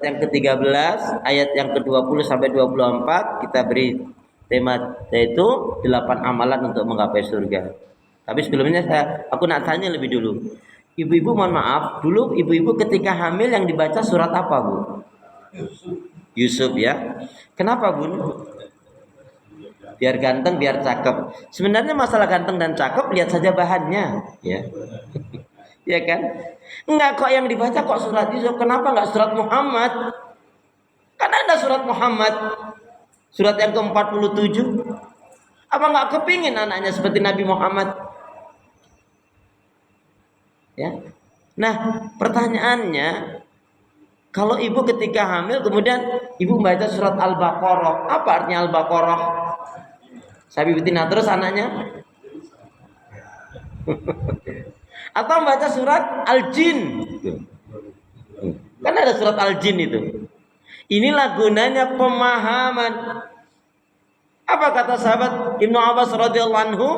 yang ke-13, ayat yang ke-20 sampai 24 kita beri tema yaitu 8 amalan untuk menggapai surga. Tapi sebelumnya aku nak tanya lebih dulu. Ibu-ibu mohon maaf, dulu ibu-ibu ketika hamil yang dibaca surat apa, Bu? Yusuf ya. Kenapa, Bu? Biar ganteng, biar cakep. Sebenarnya masalah ganteng dan cakep lihat saja bahannya, ya. Ya kan? Enggak kok yang dibaca kok surat Yusuf, kenapa enggak surat Muhammad? Kan ada surat Muhammad, surat yang ke-47. Apa enggak kepingin anaknya seperti Nabi Muhammad? Ya. Nah, pertanyaannya, kalau ibu ketika hamil kemudian ibu membaca surat Al-Baqarah, apa artinya Al-Baqarah? Sabi betina terus anaknya? Atau membaca surat Al-Jin? Kan ada surat Al-Jin itu. Inilah gunanya pemahaman. Apa kata sahabat Ibnu Abbas radhiyallahu anhu?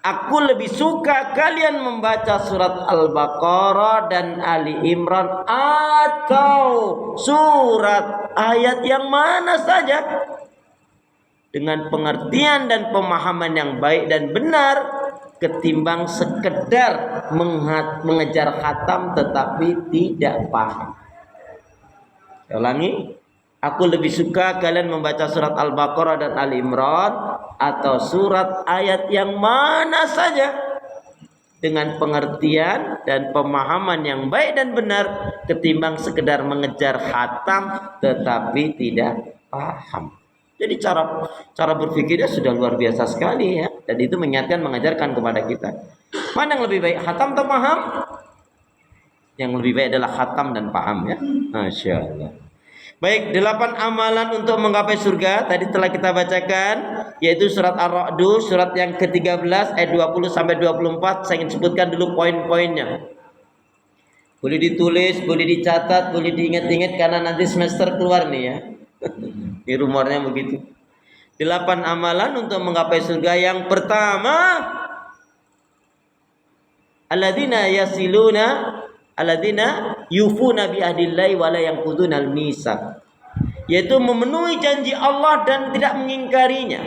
Aku lebih suka kalian membaca surat Al-Baqarah dan Ali Imran atau surat ayat yang mana saja dengan pengertian dan pemahaman yang baik dan benar ketimbang sekedar mengejar khatam tetapi tidak paham. Saya ulangi. Aku lebih suka kalian membaca surat Al-Baqarah dan Ali Imran atau surat ayat yang mana saja dengan pengertian dan pemahaman yang baik dan benar ketimbang sekedar mengejar khatam tetapi tidak paham. Jadi cara berpikirnya sudah luar biasa sekali ya, dan itu mengajarkan kepada kita. Mana yang lebih baik, khatam atau paham? Yang lebih baik adalah khatam dan paham ya. Masya Allah. Baik, 8 amalan untuk menggapai surga tadi telah kita bacakan, yaitu surat Ar-Ra'd, surat yang ke-13 ayat 20 sampai 24. Saya ingin sebutkan dulu poin-poinnya. Boleh ditulis, boleh dicatat, boleh diingat-ingat karena nanti semester keluar nih ya. Ini rumornya begitu. 8 amalan untuk menggapai surga. Yang pertama, alladzina yufuna bi ahdillahi wa la yanquduna al-mitsaq, yaitu memenuhi janji Allah dan tidak mengingkarinya.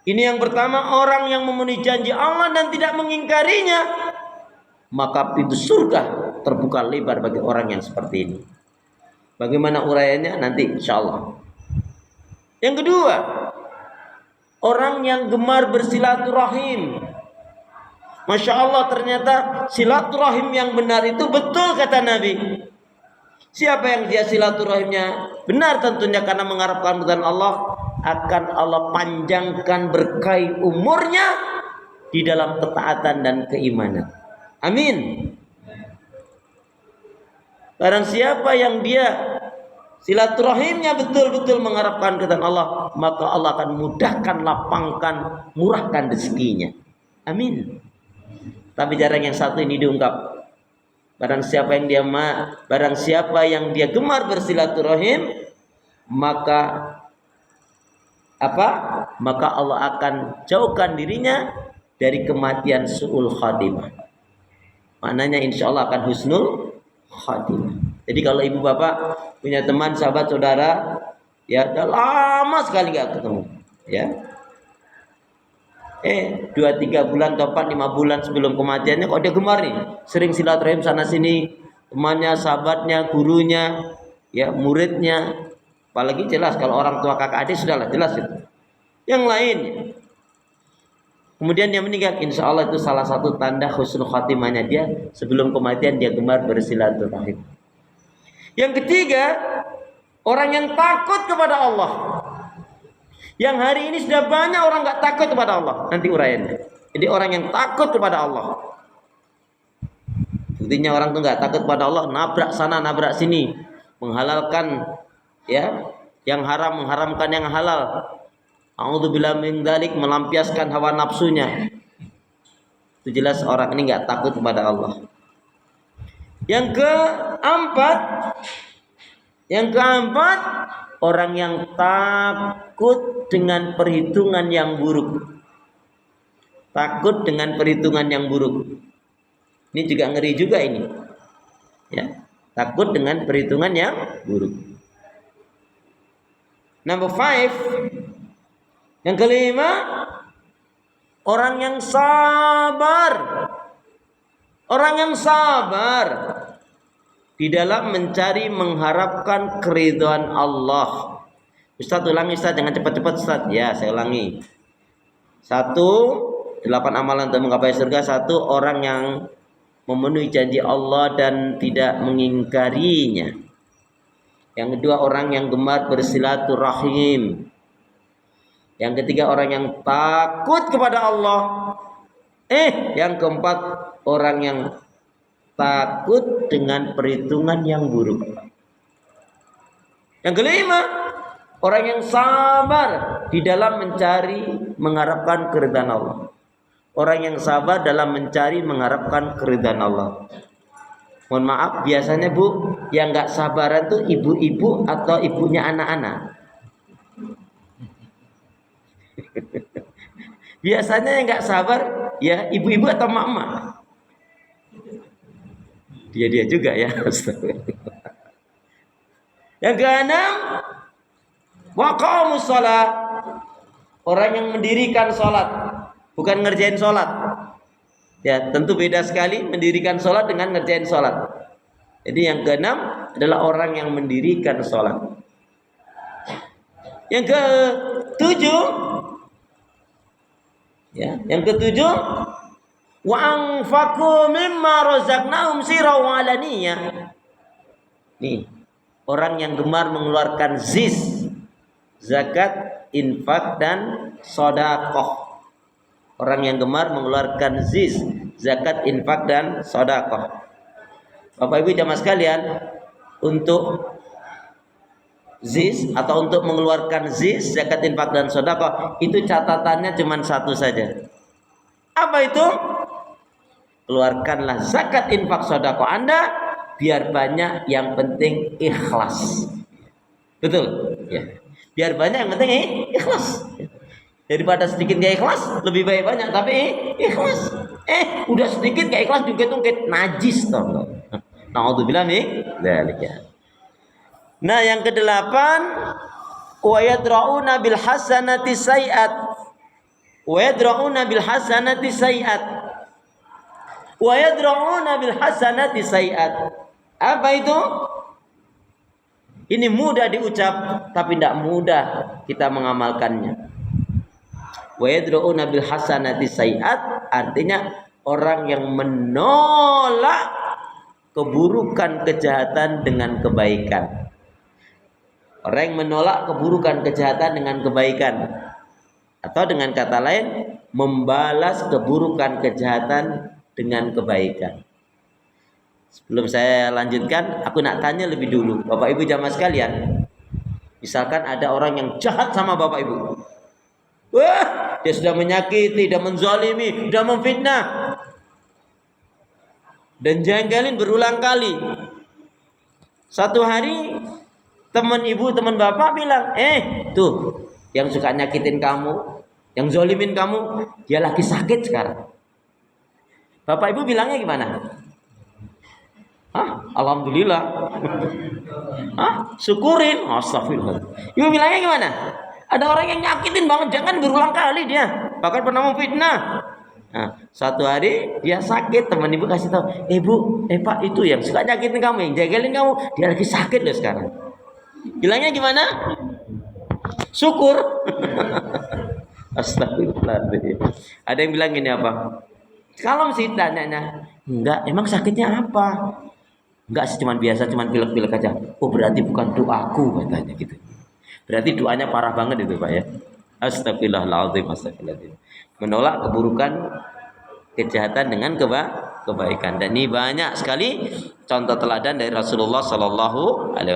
Ini yang pertama, orang yang memenuhi janji Allah dan tidak mengingkarinya, maka pintu surga terbuka lebar bagi orang yang seperti ini. Bagaimana uraiannya nanti insyaallah. Yang kedua, orang yang gemar bersilaturahim. Masya Allah, ternyata silaturahim yang benar itu betul kata Nabi. Siapa yang dia silaturahimnya benar tentunya karena mengharapkan keridhaan Allah, akan Allah panjangkan berkah umurnya di dalam ketaatan dan keimanan. Amin. Barang siapa yang dia silaturahimnya betul-betul mengharapkan keridhaan Allah, maka Allah akan mudahkan, lapangkan, murahkan rezekinya. Amin. Tapi jarang yang satu ini diungkap. Barang siapa yang dia gemar bersilaturahim, maka Maka Allah akan jauhkan dirinya dari kematian su'ul khatimah. Maknanya insya Allah akan husnul khatimah. Jadi kalau ibu bapak punya teman, sahabat, saudara, ya udah lama sekali nggak ketemu, ya. 2-3 bulan atau 4-5 bulan sebelum kematiannya kok dia gemar nih, sering silaturahim sana sini, temannya, sahabatnya, gurunya, ya muridnya, apalagi jelas kalau orang tua kakak adik sudahlah jelas itu. Yang lain, kemudian dia meninggal, insya Allah itu salah satu tanda husnul khatimahnya dia, sebelum kematian dia gemar bersilaturahim. Yang ketiga, orang yang takut kepada Allah. Yang hari ini sudah banyak orang nggak takut kepada Allah. Nanti uraiannya. Jadi orang yang takut kepada Allah. Buktinya orang tuh nggak takut kepada Allah, nabrak sana, nabrak sini, menghalalkan ya yang haram, mengharamkan yang halal. A'udzubillahi min dzalik, melampiaskan hawa nafsunya. Itu jelas orang ini nggak takut kepada Allah. Yang keempat, orang yang takut dengan perhitungan yang buruk. Takut dengan perhitungan yang buruk. Ini juga ngeri juga ini. Ya. Takut dengan perhitungan yang buruk. Number 5. Yang kelima, orang yang sabar. Orang yang sabar di dalam mencari mengharapkan keridhaan Allah. Ustaz ulangi Ustaz, jangan cepat-cepat Ustaz. Ya, saya ulangi. 1, 8 amalan untuk menggapai surga. 1, orang yang memenuhi janji Allah dan tidak mengingkarinya. Yang kedua, orang yang gemar bersilaturahim. Yang ketiga, orang yang takut kepada Allah. Yang keempat, orang yang takut dengan perhitungan yang buruk. Yang kelima, orang yang sabar di dalam mencari mengharapkan keridhaan Allah. Orang yang sabar dalam mencari mengharapkan keridhaan Allah. Mohon maaf, biasanya Bu, yang nggak sabaran tuh ibu-ibu atau ibunya anak-anak. Biasanya yang nggak sabar ya ibu-ibu atau mama. Dia juga ya. Yang keenam, waqamus shalah. Orang yang mendirikan sholat, bukan ngerjain sholat. Ya, tentu beda sekali mendirikan sholat dengan ngerjain sholat. Jadi yang keenam adalah orang yang mendirikan sholat. Yang ketujuh, yang ketujuh, wa anfaqu mimma razaqnahum sirran wa alaniyah. Nih, orang yang gemar mengeluarkan zakat, infak dan sedekah. Orang yang gemar mengeluarkan zakat, infak dan sedekah. Bapak Ibu jamaah sekalian, untuk atau untuk mengeluarkan zakat, infak dan sedekah itu catatannya cuma satu saja. Apa itu? Keluarkanlah zakat, infak, sedekah Anda biar banyak, yang penting ikhlas. Betul? Ya. Biar banyak, yang penting ikhlas. Daripada sedikit gak ikhlas, lebih baik banyak tapi ikhlas. Udah sedikit gak ikhlas juga tuh kayak najis toh. Naudzubillah min dzalik. Nah, yang kedelapan, wa yadra'una bil hasanati sayi'at. Wa yadra'una bil hasanati sayi'at. Wa yadra'una bil hasanati sayi'at. Apa itu? Ini mudah diucap tapi tidak mudah kita mengamalkannya. Wa yadra'una bil hasanati sayi'at artinya orang yang menolak keburukan kejahatan dengan kebaikan. Orang yang menolak keburukan kejahatan dengan kebaikan, atau dengan kata lain membalas keburukan kejahatan dengan kebaikan. Sebelum saya lanjutkan, aku nak tanya lebih dulu, Bapak Ibu jamaah sekalian. Misalkan ada orang yang jahat sama Bapak Ibu. Wah, dia sudah menyakiti, sudah menzalimi, sudah memfitnah, dan jengkelin berulang kali. Satu hari teman ibu, teman bapak bilang, tuh yang suka nyakitin kamu, yang zolimin kamu, dia lagi sakit sekarang. Bapak ibu bilangnya gimana? Alhamdulillah. Syukurin. Astagfirullah. Ibu bilangnya gimana? Ada orang yang nyakitin banget, jangan berulang kali dia, bahkan pernah memfitnah. Nah, suatu hari dia sakit, teman ibu kasih tahu, Pak itu yang suka nyakitin kamu, yang jagalin kamu, dia lagi sakit loh sekarang. Bilangnya gimana? Syukur. Astagfirullahaladzim. Ada yang bilang gini apa? Kalau mesti tanya, enggak, emang sakitnya apa? Enggak sih, cuman biasa, cuman pilek-pilek aja. Oh, berarti bukan doaku, katanya gitu. Berarti doanya parah banget itu Pak ya. Astagfirullahaladzim, astagfirullahaladzim. Menolak keburukan kejahatan dengan kebaikan. Dan ini banyak sekali contoh teladan dari Rasulullah SAW.